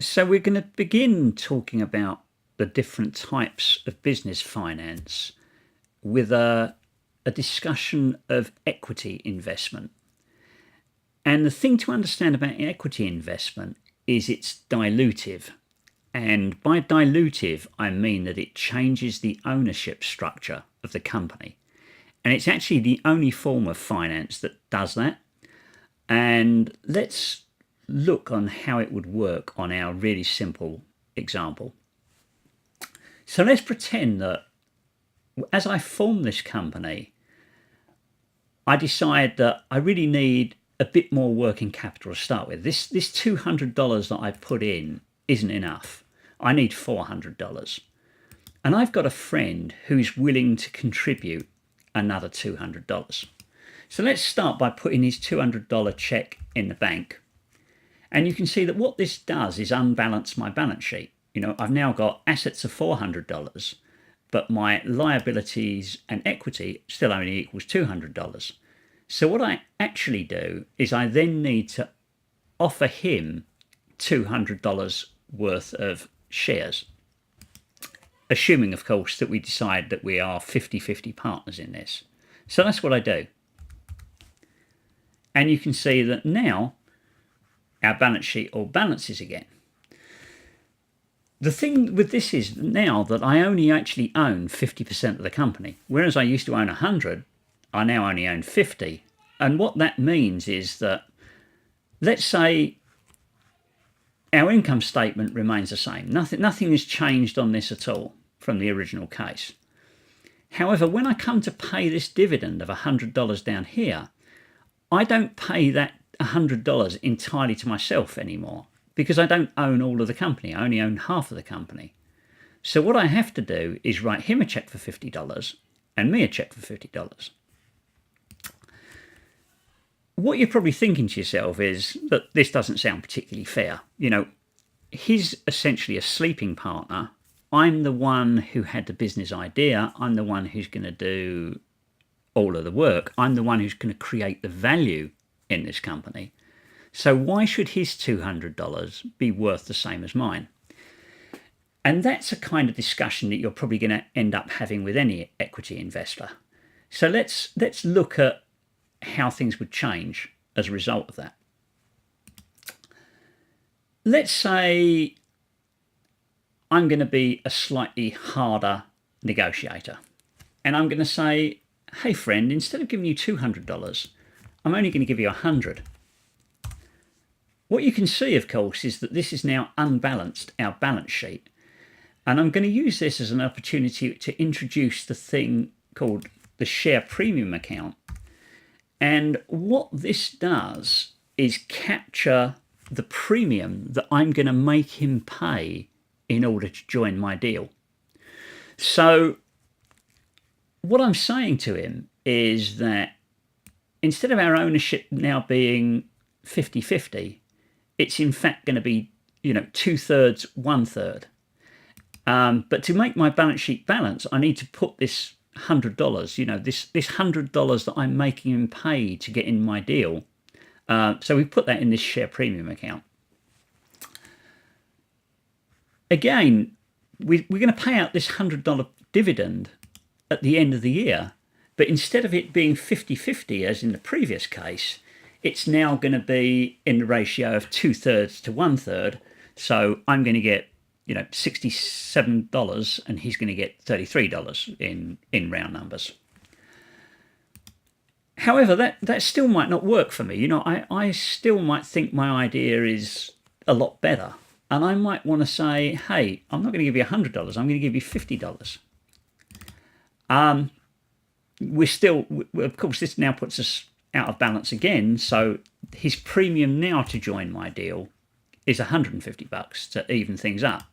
So we're going to begin talking about the different types of business finance with a discussion of equity investment. And the thing to understand about equity investment is it's dilutive. And by dilutive, I mean that it changes the ownership structure of the company. And it's actually the only form of finance that does that. And let's look on how it would work on our really simple example. So let's pretend that as I form this company, I decide that I really need a bit more working capital to start with. This $200 that I put in isn't enough. I need $400. And I've got a friend who's willing to contribute another $200. So let's start by putting his $200 check in the bank. And you can see that what this does is unbalance my balance sheet. I've now got assets of $400, but my liabilities and equity still only equals $200. So what I actually do is I then need to offer him $200 worth of shares, assuming, of course, that we decide that we are 50-50 partners in this. So that's what I do. And you can see that now our balance sheet all balances again. The thing with this is now that I only actually own 50% of the company, whereas I used to own 100, I now only own 50. And what that means is that, let's say our income statement remains the same. Nothing has changed on this at all from the original case. However, when I come to pay this dividend of $100 down here, I don't pay that $100 entirely to myself anymore because I don't own all of the company. I only own half of the company. So what I have to do is write him a check for $50 and me a check for $50. What you're probably thinking to yourself is that this doesn't sound particularly fair. He's essentially a sleeping partner. I'm the one who had the business idea. I'm the one who's going to do all of the work. I'm the one who's going to create the value in this company. So why should his $200 be worth the same as mine? And that's a kind of discussion that you're probably going to end up having with any equity investor. So let's look at how things would change as a result of that. Let's say I'm going to be a slightly harder negotiator. And I'm going to say, hey friend, instead of giving you $200, I'm only going to give you $100. What you can see, of course, is that this is now unbalanced our balance sheet. And I'm going to use this as an opportunity to introduce the thing called the share premium account. And what this does is capture the premium that I'm going to make him pay in order to join my deal. So what I'm saying to him is that instead of our ownership now being 50-50, it's in fact going to be, 2/3, 1/3. But to make my balance sheet balance, I need to put this $100, this $100 that I'm making him pay to get in my deal. So we put that in this share premium account. Again, we're going to pay out this $100 dividend at the end of the year, but instead of it being 50-50 as in the previous case, it's now going to be in the ratio of 2/3 to 1/3. So I'm going to get, $67 and he's going to get $33 in round numbers. However, that still might not work for me. I still might think my idea is a lot better. And I might want to say, hey, I'm not going to give you $100. I'm going to give you $50. Of course, this now puts us out of balance again. So his premium now to join my deal is $150 to even things up.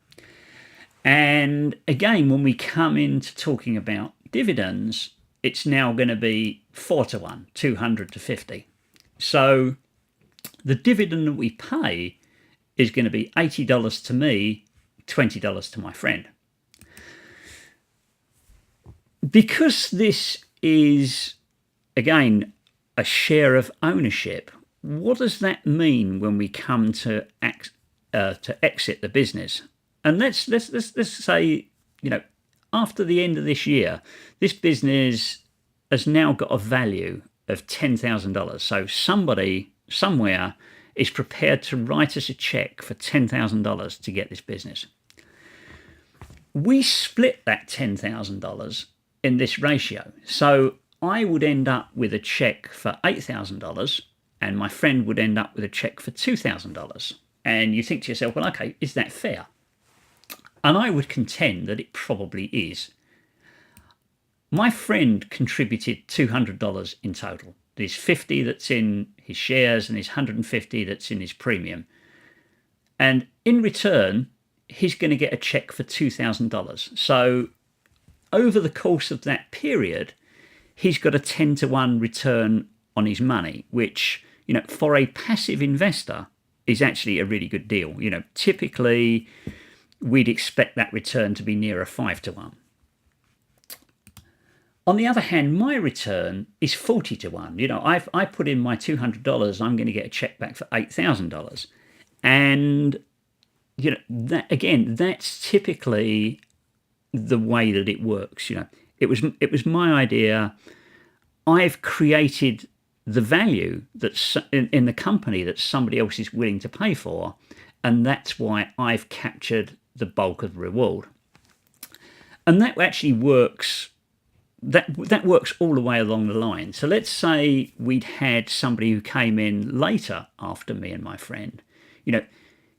And again, when we come into talking about dividends, it's now going to be 4-1, 200 to 50. So the dividend that we pay is going to be $80 to me, $20 to my friend. Because this is, again, a share of ownership, what does that mean when we come to to exit the business. And let's say, after the end of this year, this business has now got a value of $10,000. So somebody somewhere is prepared to write us a check for $10,000 to get this business. We split that $10,000 in this ratio. So I would end up with a check for $8,000 and my friend would end up with a check for $2,000. And you think to yourself, well, okay, is that fair? And I would contend that it probably is. My friend contributed $200 in total. There's $50 that's in his shares and there's $150 that's in his premium. And in return, he's going to get a check for $2,000. So over the course of that period, he's got a 10-to-1 return on his money, which, for a passive investor is actually a really good deal. Typically we'd expect that return to be nearer 5-to-1. On the other hand, my return is 40-to-1. I put in my $200, I'm going to get a check back for $8,000. And, that's typically the way that it works. It was my idea. I've created the value that's in the company that somebody else is willing to pay for. And that's why I've captured the bulk of the reward. And that actually works. That works all the way along the line. So let's say we'd had somebody who came in later after me and my friend.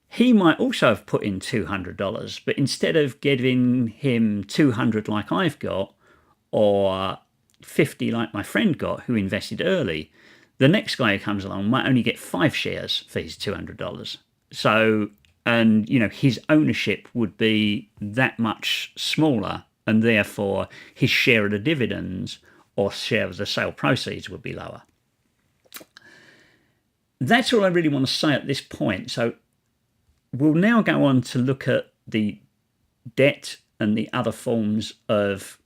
He might also have put in $200, but instead of giving him $200 like I've got, or $50 like my friend got who invested early, the next guy who comes along might only get 5 shares for his $200. So, and his ownership would be that much smaller, and therefore his share of the dividends or share of the sale proceeds would be lower. That's all I really want to say at this point. So we'll now go on to look at the debt and the other forms of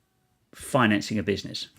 financing a business.